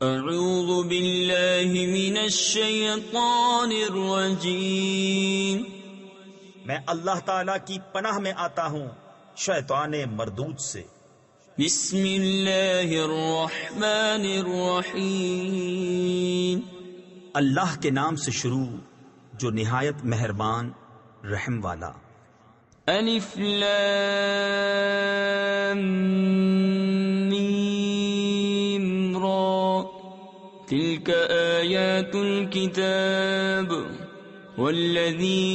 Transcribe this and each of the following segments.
اعوذ باللہ من الشیطان الرجیم، میں اللہ تعالی کی پناہ میں آتا ہوں شیطان مردود سے۔ بسم اللہ الرحمن الرحیم، اللہ کے نام سے شروع جو نہایت مہربان رحم والا۔ الف لام میم را، تلک آیات الكتاب والذی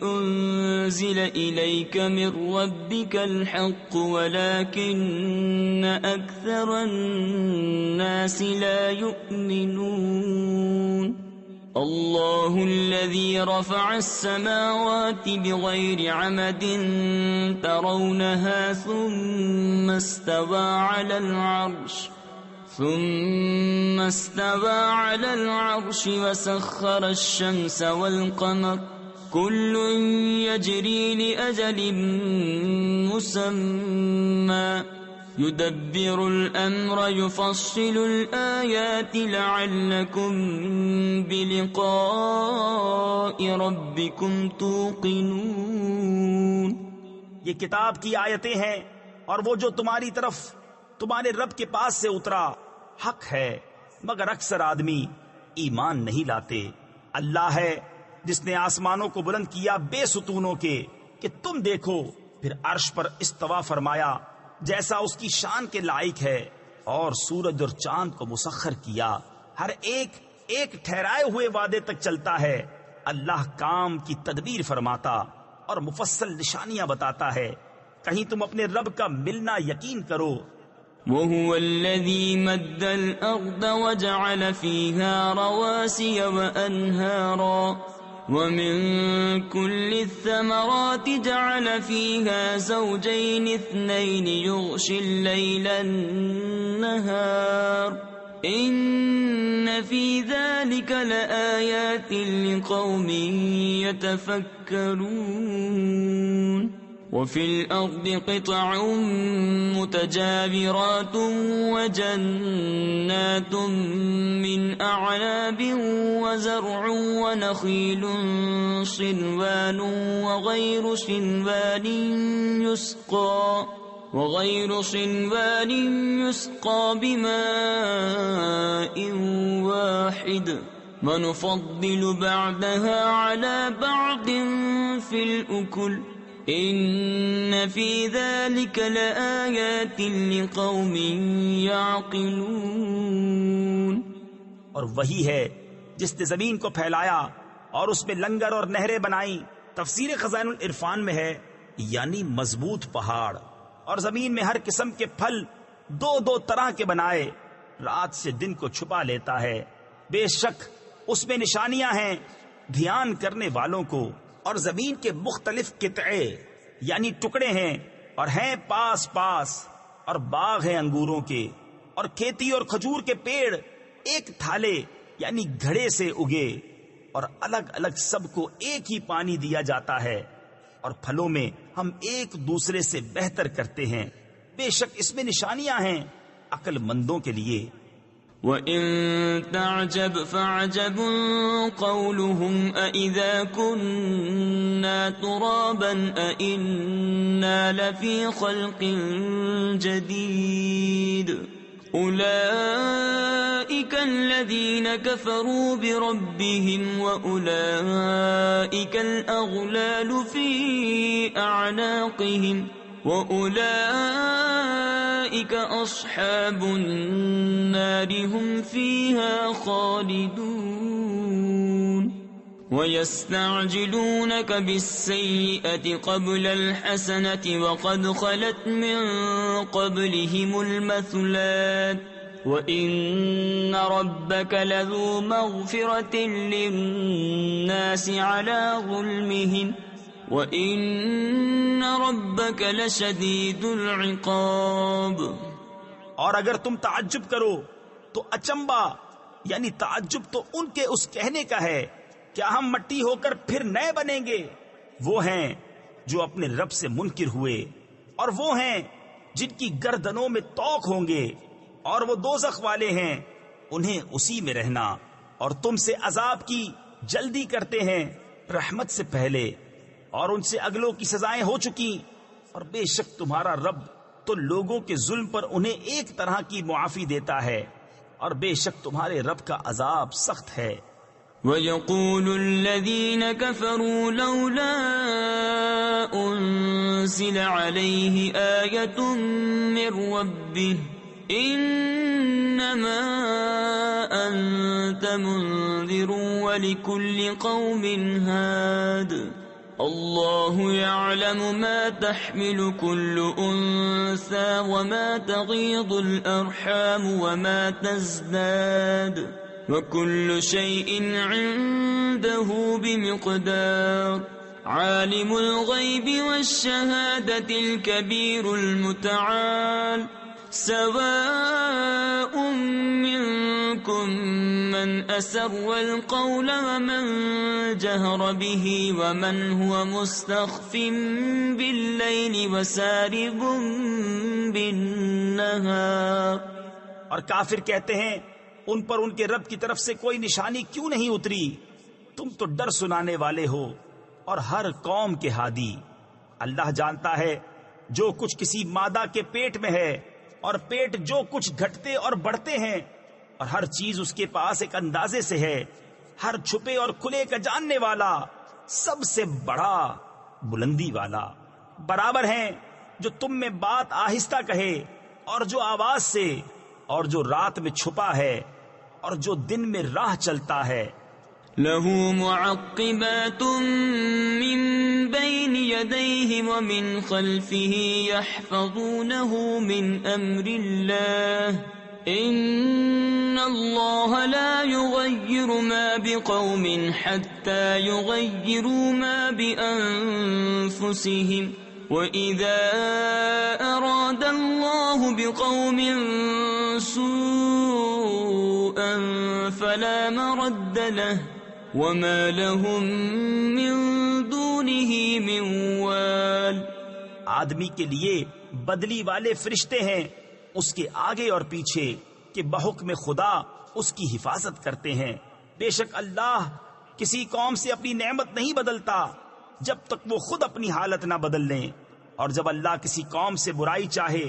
انزل الیک من ربک الحق ولکن اکثر الناس لا یؤمنون۔ اللہ الذی رفع السماوات بغیر عمد ترونها ثم استوى على العرش وسخر الشمس والقمر كل يجري لأجل مسمى يدبر الأمر يفصل الآيات لعلكم بلقاء ربكم توقنون۔ یہ کتاب کی آیتیں ہیں اور وہ جو تمہاری طرف تمہارے رب کے پاس سے اترا حق ہے، مگر اکثر آدمی ایمان نہیں لاتے۔ اللہ ہے جس نے آسمانوں کو بلند کیا بے ستونوں کے کہ تم دیکھو، پھر عرش پر استوا فرمایا جیسا اس کی شان کے لائق ہے، اور سورج اور چاند کو مسخر کیا، ہر ایک ایک ٹھہرائے ہوئے وعدے تک چلتا ہے۔ اللہ کام کی تدبیر فرماتا اور مفصل نشانیاں بتاتا ہے، کہیں تم اپنے رب کا ملنا یقین کرو۔ وهو الذي مد الأرض وجعل فيها رواسي وأنهارا ومن كل الثمرات جعل فيها زوجين اثنين يغشي الليل النهار إن في ذلك لآيات لقوم يتفكرون۔ وفي الأرض قطع متجاورات وجنات من أعناب وزرع ونخيل صنوان وغير صنوان يسقى بماء واحد ونفضل بعدها على بعض في الأكل ان فی ذلک لآیات لقوم یعقلون۔ اور وہی ہے جس نے زمین کو پھیلایا اور اس میں لنگر اور نہریں بنائیں۔ تفسیر خزائن العرفان میں ہے یعنی مضبوط پہاڑ، اور زمین میں ہر قسم کے پھل دو دو طرح کے بنائے، رات سے دن کو چھپا لیتا ہے۔ بے شک اس میں نشانیاں ہیں دھیان کرنے والوں کو۔ اور زمین کے مختلف قطعے یعنی ٹکڑے ہیں، اور ہیں پاس پاس، اور باغ ہیں انگوروں کے، اور کھیتی اور کھجور کے پیڑ ایک تھالے یعنی گھڑے سے اگے، اور الگ الگ سب کو ایک ہی پانی دیا جاتا ہے، اور پھلوں میں ہم ایک دوسرے سے بہتر کرتے ہیں۔ بے شک اس میں نشانیاں ہیں عقل مندوں کے لیے۔ وَإِن تَعْجَبْ فَعَجَبٌ قَوْلُهُمْ أَإِذَا كُنَّا تُرَابًا أَإِنَّا لَفِي خَلْقٍ جَدِيدٍ أُولَئِكَ الَّذِينَ كَفَرُوا بِرَبِّهِمْ وَأُولَئِكَ الْأَغْلَالُ فِي أَعْنَاقِهِمْ وَأُولَئِكَ أَصْحَابُ النَّارِ هُمْ فِيهَا خَالِدُونَ۔ وَيَسْتَعْجِلُونَكَ بِالسَّيِّئَةِ قَبْلَ الْحَسَنَةِ وَقَدْ خَلَتْ مِن قَبْلِهِمُ الْمَثُلَاتُ وَإِنَّ رَبَّكَ لَذُو مَغْفِرَةٍ لِلنَّاسِ عَلَى ظُلْمِهِمْ وَإِنَّ رَبَّكَ لَشَدِيدُ الْعِقَابِ۔ اور اگر تم تعجب کرو تو اچنبا یعنی تعجب تو ان کے اس کہنے کا ہے کیا ہم مٹی ہو کر پھر نئے بنیں گے؟ وہ ہیں جو اپنے رب سے منکر ہوئے، اور وہ ہیں جن کی گردنوں میں طوق ہوں گے۔ اور وہ دوزخ والے ہیں، انہیں اسی میں رہنا، اور تم سے عذاب کی جلدی کرتے ہیں رحمت سے پہلے، اور ان سے اگلوں کی سزائیں ہو چکی، اور بے شک تمہارا رب تو لوگوں کے ظلم پر انہیں ایک طرح کی معافی دیتا ہے، اور بے شک تمہارے رب کا عذاب سخت ہے۔ وَيَقُولُ الَّذِينَ كَفَرُوا لَوْلَا أُنزِلَ عَلَيْهِ آيَةٌ مِّن رَّبِّهِ إِنَّمَا أَنتَ مُنذِرٌ وَلِكُلِّ قَوْمٍ هَادٍ اللَّهُ يَعْلَمُ مَا تَحْمِلُ كُلُّ أُنثَىٰ وَمَا تَغِيضُ الْأَرْحَامُ وَمَا تَزْدَادُ وَكُلُّ شَيْءٍ عِندَهُ بِمِقْدَارٍ عَالِمُ الْغَيْبِ وَالشَّهَادَةِ الْكَبِيرُ الْمُتَعَالِ سَوَاءٌ مِّنكُم مَّنْ أَسَرَّ الْقَوْلَ وَمَن جَهَرَ بِهِ وَمَنْ هُوَ مُسْتَخْفٍ بِاللَّيْلِ وَسَارِبٌ بِالنَّهَارِ۔ اور کافر کہتے ہیں ان پر ان کے رب کی طرف سے کوئی نشانی کیوں نہیں اتری؟ تم تو ڈر سنانے والے ہو اور ہر قوم کے ہادی۔ اللہ جانتا ہے جو کچھ کسی مادہ کے پیٹ میں ہے، اور پیٹ جو کچھ گھٹتے اور بڑھتے ہیں، اور ہر چیز اس کے پاس ایک اندازے سے ہے۔ ہر چھپے اور کھلے کا جاننے والا، سب سے بڑا بلندی والا۔ برابر ہیں جو تم میں بات آہستہ کہے اور جو آواز سے، اور جو رات میں چھپا ہے اور جو دن میں راہ چلتا ہے۔ لَهُ مُعَقِّبَاتٌ مِّن بَيْنِ يَدَيْهِ وَمِنْ خَلْفِهِ يَحْفَظُونَهُ مِنْ أَمْرِ اللَّهِ إِنَّ اللَّهَ لَا يُغَيِّرُ مَا بِقَوْمٍ حَتَّى يُغَيِّرُوا مَا بِأَنفُسِهِمْ وَإِذَا أَرَادَ اللَّهُ بِقَوْمٍ سُوءًا فَلَا مَرَدَّ لَهُ وَمَا لَهُم مِّن دُونِهِ مِن وَالٍ۔ آدمی کے لیے بدلی والے فرشتے ہیں اس کے آگے اور پیچھے کہ بحکم خدا اس کی حفاظت کرتے ہیں۔ بے شک اللہ کسی قوم سے اپنی نعمت نہیں بدلتا جب تک وہ خود اپنی حالت نہ بدل لیں، اور جب اللہ کسی قوم سے برائی چاہے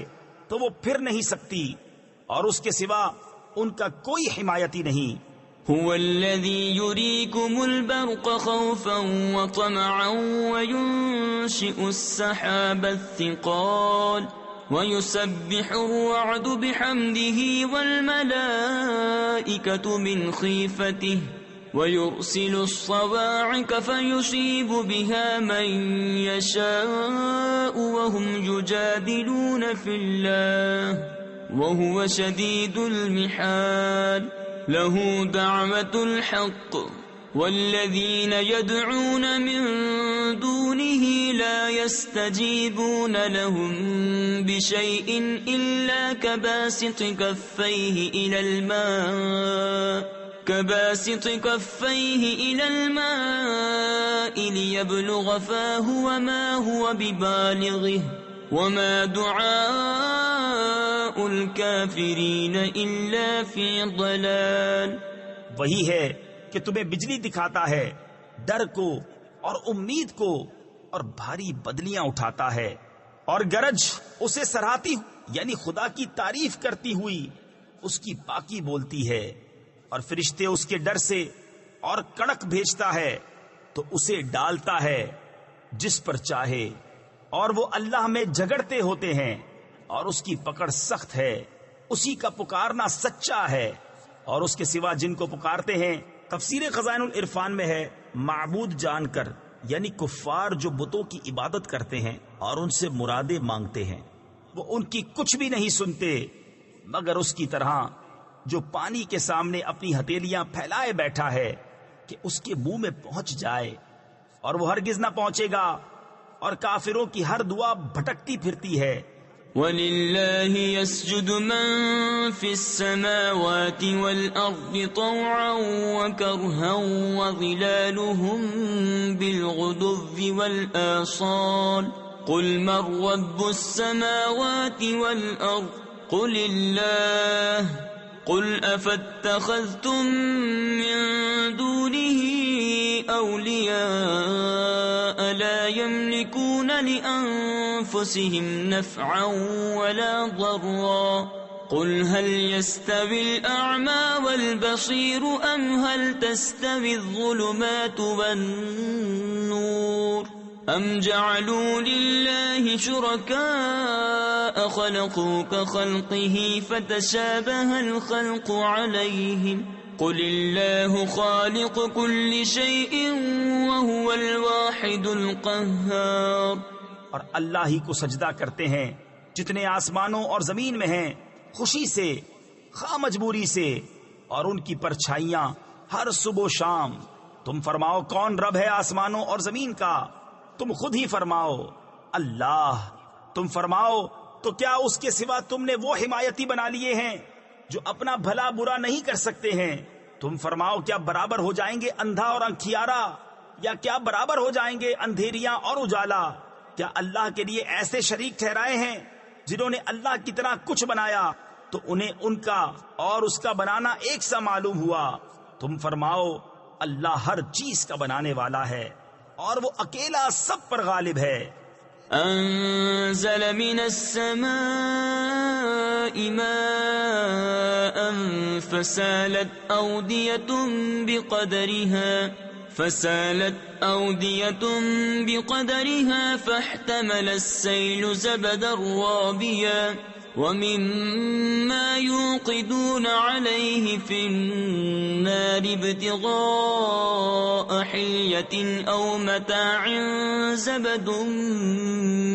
تو وہ پھر نہیں سکتی، اور اس کے سوا ان کا کوئی حمایتی نہیں۔ هو الذي يريكم البرق خوفا وطمعا وينشئ السحاب الثقال ويسبح الرعد بحمده والملائكة من خيفته ويرسل الصواعق فيصيب بها من يشاء وهم يجادلون في الله وهو شديد المحال له دعوة الحق والذين يدعون من دونه لا يستجيبون لهم بشيء إلا كباسط كفيه إلى الماء ليبلغ فاه وما هو ببالغه وما دعاء الكافرين إلا في ضلال۔ وہی ہے کہ تمہیں بجلی دکھاتا ہے، ڈر کو اور امید کو، اور بھاری بدلیاں اٹھاتا ہے، اور گرج اسے سراہتی یعنی خدا کی تعریف کرتی ہوئی اس کی پاکی بولتی ہے، اور فرشتے اس کے ڈر سے اور کڑک بھیجتا ہے تو اسے ڈالتا ہے جس پر چاہے، اور وہ اللہ میں جھگڑتے ہوتے ہیں اور اس کی پکڑ سخت ہے۔ اسی کا پکارنا سچا ہے، اور اس کے سوا جن کو پکارتے ہیں۔ تفسیر خزائن العرفان میں ہے معبود جان کر، یعنی کفار جو بتوں کی عبادت کرتے ہیں اور ان سے مرادیں مانگتے ہیں، وہ ان کی کچھ بھی نہیں سنتے مگر اس کی طرح جو پانی کے سامنے اپنی ہتھیلیاں پھیلائے بیٹھا ہے کہ اس کے منہ میں پہنچ جائے، اور وہ ہرگز نہ پہنچے گا، اور کافروں کی ہر دعا بھٹکتی پھرتی ہے۔ وَلِلَّهِ يَسْجُدُ مَن فِي السَّمَاوَاتِ وَالْأَرْضِ طَوْعًا وَكَرْهًا وَظِلَالُهُم بِالْغُدُوِّ وَالْآصَالِ قُلْ مَن رَّبُّ السَّمَاوَاتِ وَالْأَرْضِ قل اللہ قل افاتخذتم من دونه اولیاء لا يملكون لانفسهم نفعا ولا ضرا قل هل يستوي الأعمى والبصير أم هل تستوي الظلمات والنور أم جعلوا لله شركاء خلقوا كخلقه فتشابه الخلق عليهم قل الله خالق كل شيء وهو الواحد القهار. اور اللہ ہی کو سجدہ کرتے ہیں جتنے آسمانوں اور زمین میں ہیں، خوشی سے خواہ مجبوری سے، اور ان کی پرچھائیاں ہر صبح و شام. تم فرماؤ کون رب ہے آسمانوں اور زمین کا؟ تم خود ہی فرماؤ اللہ. تم فرماؤ تو کیا اس کے سوا تم نے وہ حمایتی بنا لیے ہیں جو اپنا بھلا برا نہیں کر سکتے ہیں؟ تم فرماؤ کیا برابر ہو جائیں گے اندھا اور انکھیارا، یا کیا برابر ہو جائیں گے اندھیریاں اور اجالا؟ کیا اللہ کے لیے ایسے شریک ٹھہرائے ہیں جنہوں نے اللہ کی طرح کچھ بنایا تو انہیں ان کا اور اس کا بنانا ایک سا معلوم ہوا؟ تم فرماؤ اللہ ہر چیز کا بنانے والا ہے اور وہ اکیلا سب پر غالب ہے. انزل من السماء ماء فسالت أودية بقدرها فاحتمل السيل زبدا رابيا ومما يوقدون عليه في النار ابتغاء حلية أو متاع زبد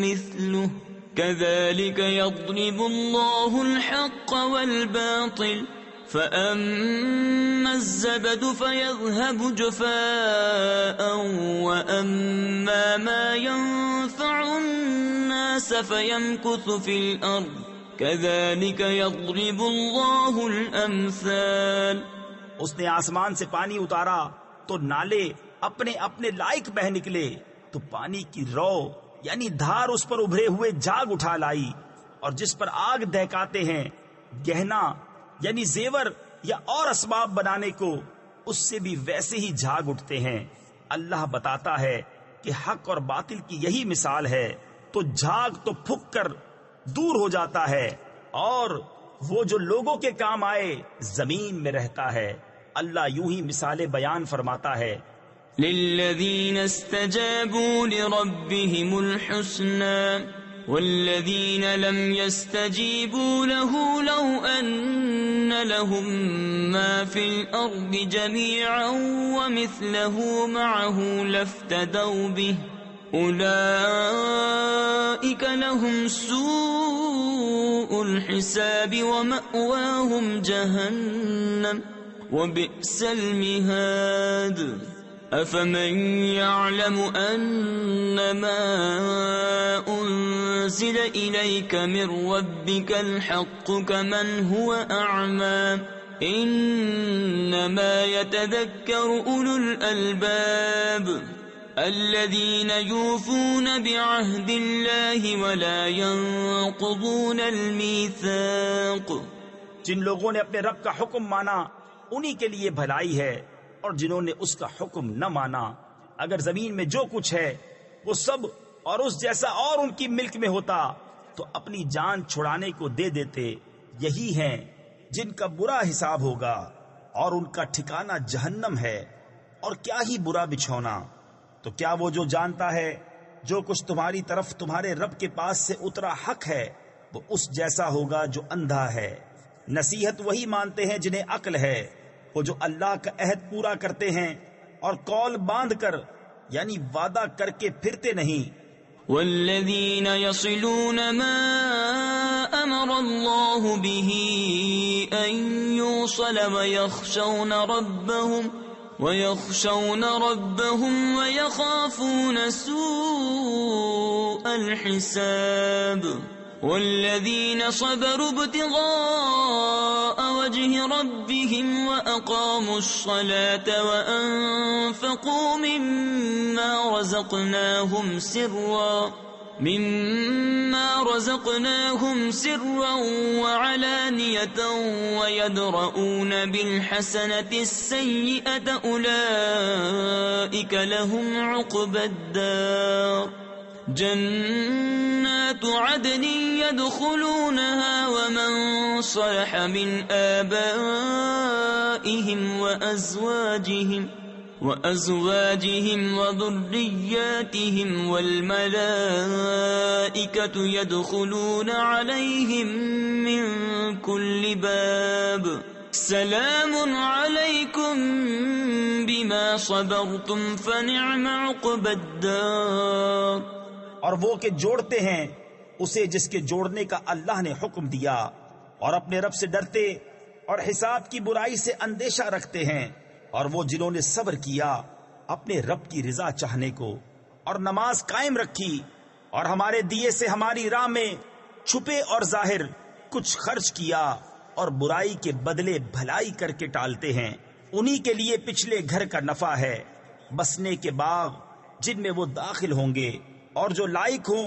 مثله كذلك يضرب الله الحق والباطل فأما الزبد فيذهب جفاء وأما ما ينفع الناس فيمكث في الأرض كذلك يضرب الله الأمثال. اس نے آسمان سے پانی اتارا تو نالے اپنے اپنے لائق بہ نکلے، تو پانی کی رو یعنی دھار اس پر ابھرے ہوئے جاگ اٹھا لائی، اور جس پر آگ دہکاتے ہیں گہنا یعنی زیور یا اور اسباب بنانے کو، اس سے بھی ویسے ہی جھاگ اٹھتے ہیں. اللہ بتاتا ہے کہ حق اور باطل کی یہی مثال ہے، تو جھاگ تو پھک کر دور ہو جاتا ہے، اور وہ جو لوگوں کے کام آئے زمین میں رہتا ہے. اللہ یوں ہی مثالیں بیان فرماتا ہے. للذین استجابوا لربهم الحسنى والذین لم يستجیبوا له لو ان لهم ما في الارض جميعا ومثله معه لافتدوا به اولئک لهم سوء الحساب ومأواهم جہنم وبئس المہاد. أفمن يعلم أنما أنزل إليك من ربك الحق كمن هو أعمى إنما يتذكر أولو الألباب الذين يوفون بعهد الله ولا ينقضون الميثاق. جن لوگوں نے اپنے رب کا حکم مانا انہی کے لیے بھلائی ہے، اور جنہوں نے اس کا حکم نہ مانا، اگر زمین میں جو کچھ ہے وہ سب اور اس جیسا اور ان کی ملک میں ہوتا تو اپنی جان چھڑانے کو دے دیتے. یہی ہیں جن کا برا حساب ہوگا اور ان کا ٹھکانہ جہنم ہے، اور کیا ہی برا بچھونا. تو کیا وہ جو جانتا ہے جو کچھ تمہاری طرف تمہارے رب کے پاس سے اترا حق ہے وہ اس جیسا ہوگا جو اندھا ہے؟ نصیحت وہی مانتے ہیں جنہیں عقل ہے، وہ جو اللہ کا عہد پورا کرتے ہیں اور قول باندھ کر یعنی وعدہ کر کے پھرتے نہیں. والذین یصلون ما امر اللہ به ان یوصل ویخشون ربهم ویخافون سوء الحساب. والذین صبروا ابتغاء وجه ربهم وأقاموا الصلاة وأنفقوا مما رزقناهم مما رزقناهم سرا وعلانية ويدرؤون بالحسنة السيئة أولئك لهم عقبى الدار جنات عدن يدخلونها ومن صلح من آبائهم وأزواجهم وذرياتهم والملائكة يدخلون عليهم من كل باب سلام عليكم بما صبرتم فنعم عقبى الدار. اور وہ کہ جوڑتے ہیں اسے جس کے جوڑنے کا اللہ نے حکم دیا، اور اپنے رب سے ڈرتے اور حساب کی برائی سے اندیشہ رکھتے ہیں، اور وہ جنہوں نے صبر کیا اپنے رب کی رضا چاہنے کو اور نماز قائم رکھی، اور ہمارے دیے سے ہماری راہ میں چھپے اور ظاہر کچھ خرچ کیا، اور برائی کے بدلے بھلائی کر کے ٹالتے ہیں، انہی کے لیے پچھلے گھر کا نفع ہے، بسنے کے باغ جن میں وہ داخل ہوں گے، اور جو لائق ہوں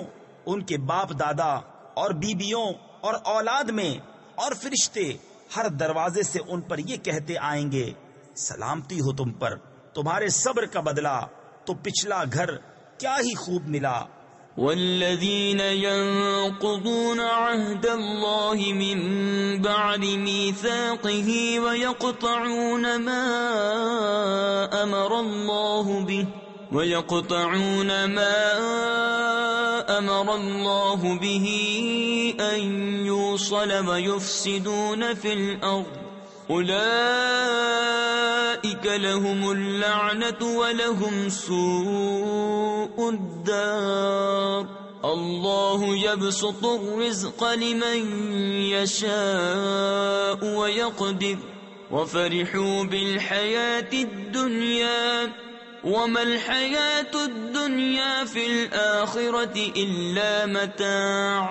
ان کے باپ دادا اور بیبیوں اور اولاد میں، اور فرشتے ہر دروازے سے ان پر یہ کہتے آئیں گے سلامتی ہو تم پر، تمہارے صبر کا بدلہ تو پچھلا گھر کیا ہی خوب ملا. والذين ينقضون عهد الله من بعد ميثاقه ويقطعون ما أمر الله به أن يوصل ويفسدون في الأرض أولئك لهم اللعنة ولهم سوء الدار. الله يبسط الرزق لمن يشاء ويقدر وفرحوا بالحياة الدنيا وما الحياة الدنيا في الآخرة إلا متاع.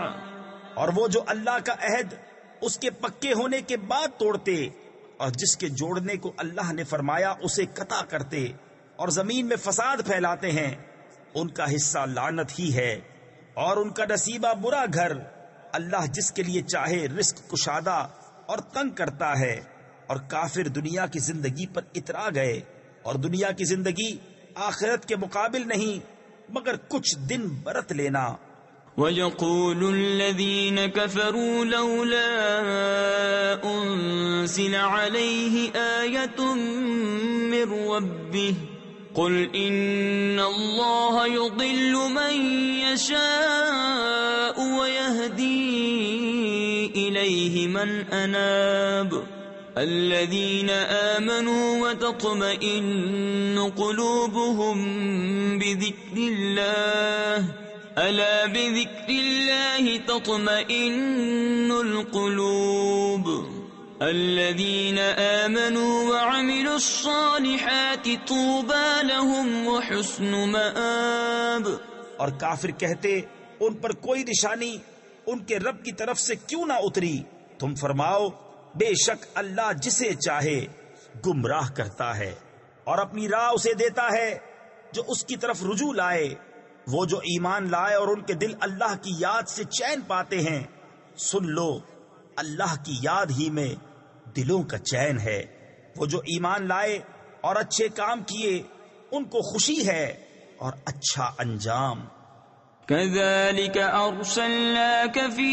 اور وہ جو اللہ کا عہد اس کے پکے ہونے کے بعد توڑتے، اور جس کے جوڑنے کو اللہ نے فرمایا اسے قطع کرتے، اور زمین میں فساد پھیلاتے ہیں، ان کا حصہ لعنت ہی ہے، اور ان کا نصیبہ برا گھر. اللہ جس کے لیے چاہے رزق کشادہ اور تنگ کرتا ہے، اور کافر دنیا کی زندگی پر اترا گئے، اور دنیا کی زندگی آخرت کے مقابل نہیں مگر کچھ دن برت لینا. وَيَقُولُ الَّذِينَ كَفَرُوا لَوْلَا أُنزِلَ عَلَيْهِ آيَةٌ مِّن رَّبِّهِ قُلْ إِنَّ اللَّهَ يُضِلُّ مَن يَشَاءُ وَيَهْدِي إِلَيْهِ مَنْ أَنَابَ الَّذِينَ آمَنُوا وَتَطْمَئِنُّ قُلُوبُهُم بِذِكْرِ اللَّهِ ألا بذكر الله تطمئن القلوب الذين آمنوا وعملوا الصالحات طوبى لهم وحسن مآب. اور کافر کہتے ان پر کوئی نشانی ان کے رب کی طرف سے کیوں نہ اتری؟ تم فرماؤ بے شک اللہ جسے چاہے گمراہ کرتا ہے، اور اپنی راہ اسے دیتا ہے جو اس کی طرف رجوع لائے. وہ جو ایمان لائے اور ان کے دل اللہ کی یاد سے چین پاتے ہیں، سن لو اللہ کی یاد ہی میں دلوں کا چین ہے. وہ جو ایمان لائے اور اچھے کام کیے ان کو خوشی ہے اور اچھا انجام. كذلك أرسلناك في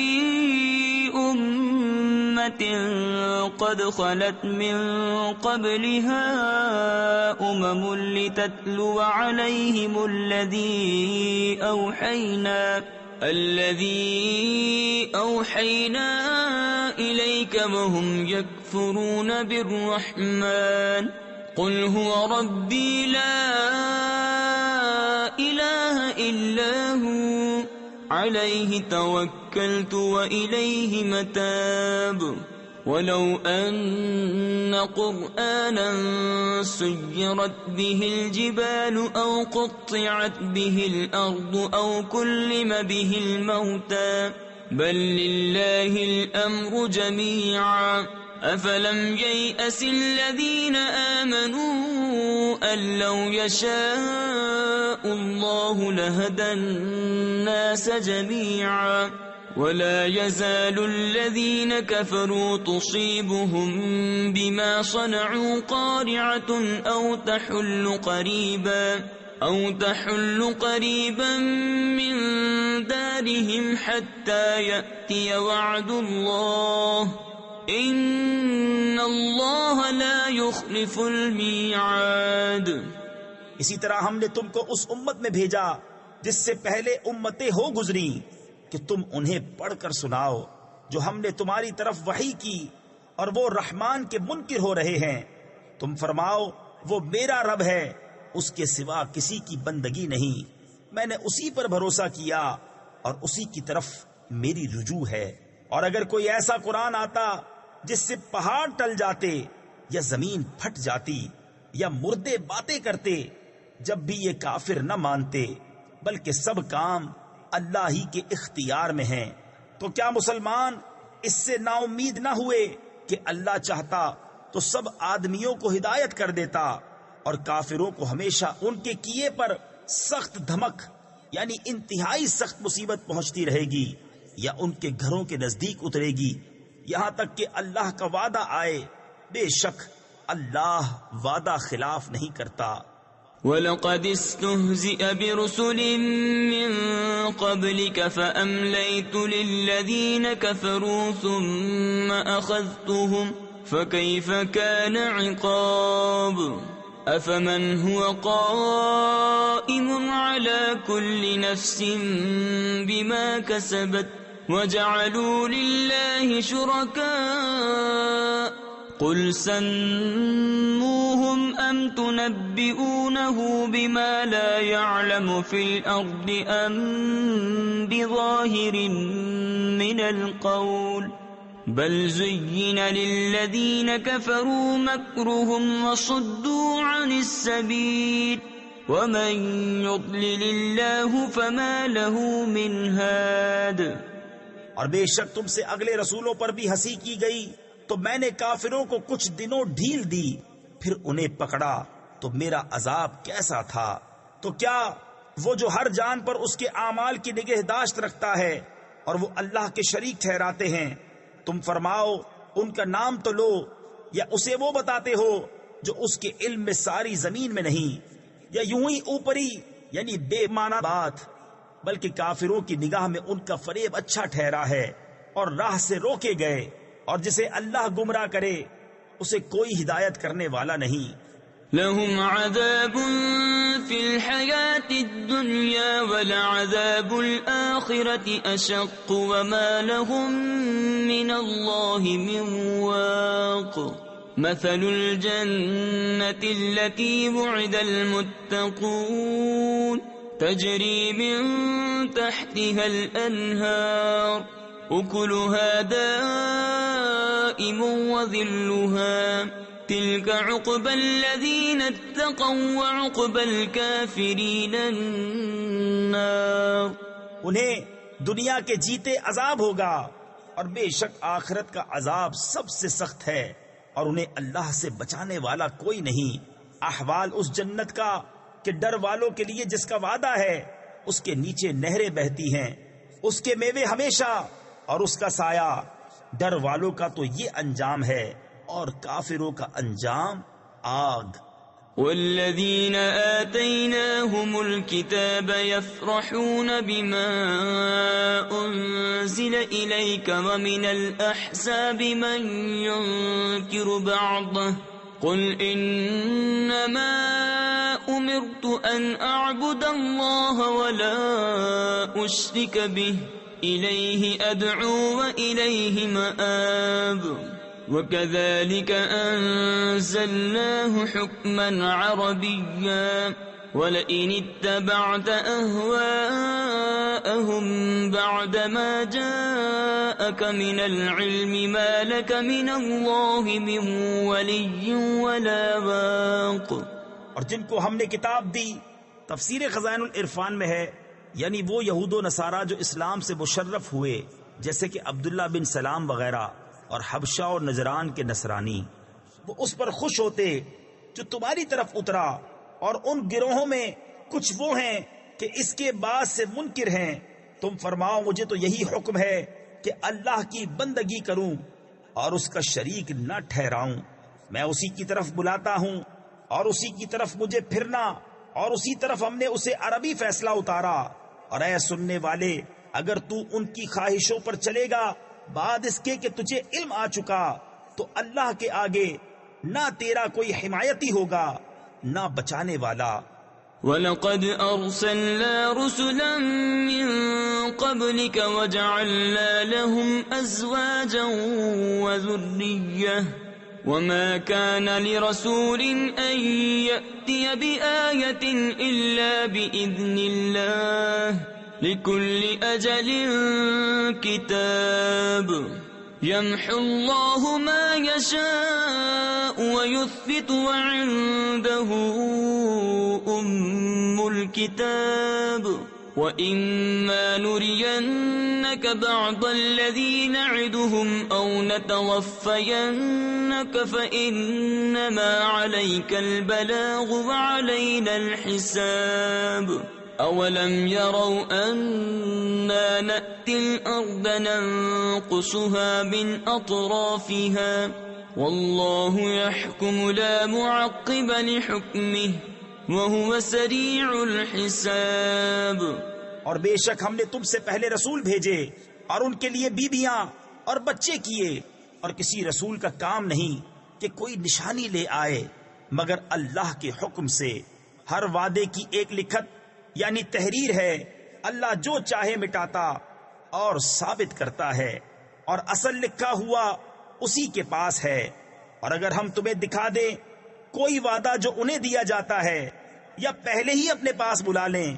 أمة قد خلت من قبلها لتتلو عليهم الذي أوحينا إليك وهم يكفرون بالرحمن قل هو ربي لا إله إلا هو عليه توكلت وإليه متاب. ولو أن قرآنا سيرت به الجبال أو قطعت به الأرض أو كلم به الموتى بل لله الأمر جميعا أفلم ييأس الذين آمنوا أن لو يشاء الله لهدى الناس جميعا ولا يزال الذين كفروا تصيبهم بما صنعوا قارعة أو تحل قريبا من دارهم حتى يأتي وعد الله ان اللہ لا يخلف المیعاد۔ اسی طرح ہم نے تم کو اس امت میں بھیجا جس سے پہلے امتیں ہو گزری کہ تم انہیں پڑھ کر سناؤ جو ہم نے تمہاری طرف وحی کی، اور وہ رحمان کے منکر ہو رہے ہیں۔ تم فرماؤ وہ میرا رب ہے، اس کے سوا کسی کی بندگی نہیں، میں نے اسی پر بھروسہ کیا اور اسی کی طرف میری رجوع ہے۔ اور اگر کوئی ایسا قرآن آتا جس سے پہاڑ ٹل جاتے یا زمین پھٹ جاتی یا مردے باتیں کرتے، جب بھی یہ کافر نہ مانتے، بلکہ سب کام اللہ ہی کے اختیار میں ہیں، تو کیا مسلمان اس سے نا امید نہ ہوئے کہ اللہ چاہتا تو سب آدمیوں کو ہدایت کر دیتا، اور کافروں کو ہمیشہ ان کے کیے پر سخت دھمک یعنی انتہائی سخت مصیبت پہنچتی رہے گی یا ان کے گھروں کے نزدیک اترے گی، یہاں تک کہ اللہ کا وعدہ آئے۔ بے شک اللہ وعدہ خلاف نہیں کرتا۔ وَلَقَدِ اسْتُهْزِئَ بِرُسُلٍ مِّن قَبْلِكَ فَأَمْلَيْتُ لِلَّذِينَ كَفَرُوا ثُمَّ أَخَذْتُهُمْ فَكَيْفَ كَانَ عِقَابِ أَفَمَنْ هُوَ قَائِمٌ عَلَى كُلِّ نَفْسٍ بِمَا كَسَبَتْ وَجَعَلُوا لِلَّهِ شُرَكَاءَ قُلْ سَمُّوهُمْ أَمْ تُنَبِّئُونَهُ بِمَا لَا يَعْلَمُ فِي الْأَرْضِ أَمْ بِظَاهِرٍ مِّنَ الْقَوْلِ بَلْ زُيِّنَ لِلَّذِينَ كَفَرُوا مَكْرُهُمْ وَصُدُّوا عَنِ السَّبِيلِ وَمَن يُضْلِلِ اللَّهُ فَمَا لَهُ مِنْ هَادٍ۔ اور بے شک تم سے اگلے رسولوں پر بھی ہنسی کی گئی تو میں نے کافروں کو کچھ دنوں ڈھیل دی، پھر انہیں پکڑا تو میرا عذاب کیسا تھا۔ تو کیا وہ جو ہر جان پر اس کے اعمال کی نگہداشت رکھتا ہے اور وہ اللہ کے شریک ٹھہراتے ہیں، تم فرماؤ ان کا نام تو لو، یا اسے وہ بتاتے ہو جو اس کے علم میں ساری زمین میں نہیں، یا یوں ہی اوپری یعنی بے معنی بات، بلکہ کافروں کی نگاہ میں ان کا فریب اچھا ٹھہرا ہے اور راہ سے روکے گئے، اور جسے اللہ گمراہ کرے اسے کوئی ہدایت کرنے والا نہیں۔ لهم عذاب في الحياة الدنيا ولعذاب الآخرة أشق وما لهم من الله من واق۔ مثل الجنة التي وعد المتقون تجري من تحتها الأنهار أكلها دائم وظلها تلك عقبى الذين اتقوا وعقبى الكافرين النار۔ انہیں دنیا کے جیتے عذاب ہوگا، اور بے شک آخرت کا عذاب سب سے سخت ہے، اور انہیں اللہ سے بچانے والا کوئی نہیں۔ احوال اس جنت کا کہ ڈر والوں کے لیے جس کا وعدہ ہے، اس کے نیچے نہریں بہتی ہیں، اس کے میوے ہمیشہ، اور اس کا سایہ۔ ڈر والوں کا تو یہ انجام ہے، اور کافروں کا انجام آگ۔ والذین آتیناہم الکتاب یفرحون بما انزل الیک ومن الاحزاب من ینکر بعضہ قل انما امرت ان اعبد اللہ ولا اشرک به الیہ ادعو والیہ مآب۔ وَكَذَلِكَ أَنزَلْنَاهُ حُكْمًا عَرَبِيًّا وَلَئِنِ اتَّبَعْتَ أَهْوَاءَهُمْ بَعْدَمَا جَاءَكَ مِنَ الْعِلْمِ مَا لَكَ مِنَ اللَّهِ مِنْ وَلِيٍّ وَلَا وَاقٍ۔ اور جن کو ہم نے کتاب دی، تفسیر خزائن العرفان میں ہے، یعنی وہ یہود و نصارہ جو اسلام سے مشرف ہوئے، جیسے کہ عبداللہ بن سلام وغیرہ، اور حبشہ اور نجران کے نصرانی، وہ اس پر خوش ہوتے جو تمہاری طرف اترا، اور ان گروہوں میں کچھ وہ ہیں کہ اس کے بعد سے منکر ہیں۔ تم فرماؤ مجھے تو یہی حکم ہے کہ اللہ کی بندگی کروں اور اس کا شریک نہ ٹھہراؤں۔ میں اسی کی طرف بلاتا ہوں اور اسی کی طرف مجھے پھرنا، اور اسی طرف ہم نے اسے عربی فیصلہ اتارا۔ اور اے سننے والے، اگر تو ان کی خواہشوں پر چلے گا بعد اس کے کہ تجھے علم آ چکا، تو اللہ کے آگے نہ تیرا کوئی حمایتی ہوگا نہ بچانے والا۔ وَلَقَدْ أَرْسَلْنَا رُسُلًا مِّن قَبْلِكَ وَجَعَلْنَا لَهُمْ أَزْوَاجًا وَذُرِّيَّةً وَمَا كَانَ لِرَسُولٍ أَن يَأْتِيَ بِآيَةٍ إِلَّا بِإِذْنِ اللَّهِ لِكُلِّ أَجَلٍ كِتَابٌ يَمْحُو اللَّهُ مَا يَشَاءُ وَيُثْبِتُ وَعِندَهُ أُمُّ الْكِتَابِ وَإِمَّا نُرِيَنَّكَ بَعْضَ الَّذِي نَعِدُهُمْ أَوْ نَتَوَفَّيَنَّكَ فَإِنَّمَا عَلَيْكَ الْبَلَاغُ وَعَلَيْنَا الْحِسَابُ أَوَلَمْ يَرَوْا أَنَّا نَأْتِي الْأَرْضَ نَنقُصُهَا مِنْ أَطْرَافِهَا وَاللَّهُ يَحْكُمُ لَا مُعَقِّبَ لِحُكْمِهِ وَهُوَ سَرِيعُ الْحِسَابِ۔ اور بے شک ہم نے تم سے پہلے رسول بھیجے اور ان کے لیے بیویاں اور بچے کیے، اور کسی رسول کا کام نہیں کہ کوئی نشانی لے آئے مگر اللہ کے حکم سے۔ ہر وعدے کی ایک لکھت یعنی تحریر ہے، اللہ جو چاہے مٹاتا اور ثابت کرتا ہے، اور اصل لکھا ہوا اسی کے پاس ہے۔ اور اگر ہم تمہیں دکھا دیں کوئی وعدہ جو انہیں دیا جاتا ہے یا پہلے ہی اپنے پاس بلا لیں،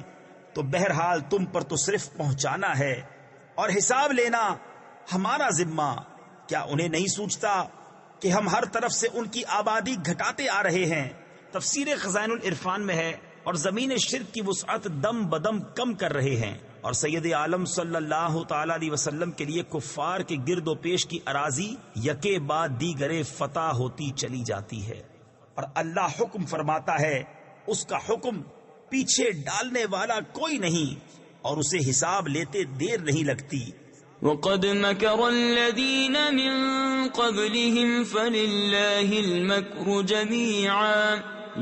تو بہرحال تم پر تو صرف پہنچانا ہے اور حساب لینا ہمارا ذمہ۔ کیا انہیں نہیں سوچتا کہ ہم ہر طرف سے ان کی آبادی گھٹاتے آ رہے ہیں؟ تفسیر خزائن العرفان میں ہے، اور زمین شرک کی وسعت دم بدم کم کر رہے ہیں، اور سید عالم صلی اللہ تعالی علیہ وسلم کے لیے کفار کے گرد و پیش کی اراضی یکے بعد دیگرے فتح ہوتی چلی جاتی ہے، اور اللہ حکم فرماتا ہے، اس کا حکم پیچھے ڈالنے والا کوئی نہیں، اور اسے حساب لیتے دیر نہیں لگتی۔ وَقَدْ مَكَرَ الَّذِينَ مِن قَبْلِهِمْ فَلِلَّهِ الْمَكْرُ جَمِيعًا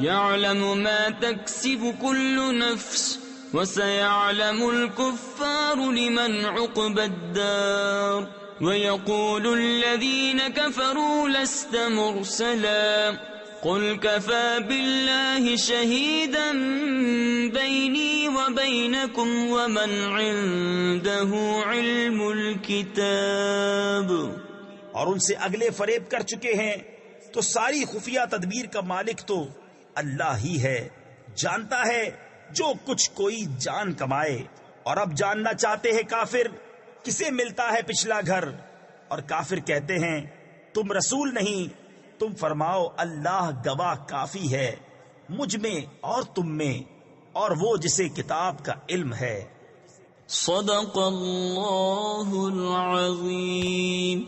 يَعْلَمُ مَا تَكْسِبُ كُلُّ نَفْسٍ وَسَيَعْلَمُ الْكُفَّارُ لِمَنْ عُقْبَى الدَّارِ وَيَقُولُ الَّذِينَ كَفَرُوا لَسْتَ مُرْسَلًا قُلْ كَفَى بِاللَّهِ شَهِيدًا بَيْنِي وَبَيْنَكُمْ وَمَنْ عِندَهُ عِلْمُ الْكِتَابِ۔ اور ان سے اگلے فریب کر چکے ہیں، تو ساری خفیہ تدبیر کا مالک تو اللہ ہی ہے، جانتا ہے جو کچھ کوئی جان کمائے۔ اور اب جاننا چاہتے ہیں کافر کسے ملتا ہے پچھلا گھر، اور کافر کہتے ہیں تم رسول نہیں۔ تم فرماؤ اللہ گواہ کافی ہے مجھ میں اور تم میں، اور وہ جسے کتاب کا علم ہے۔ صدق اللہ العظیم۔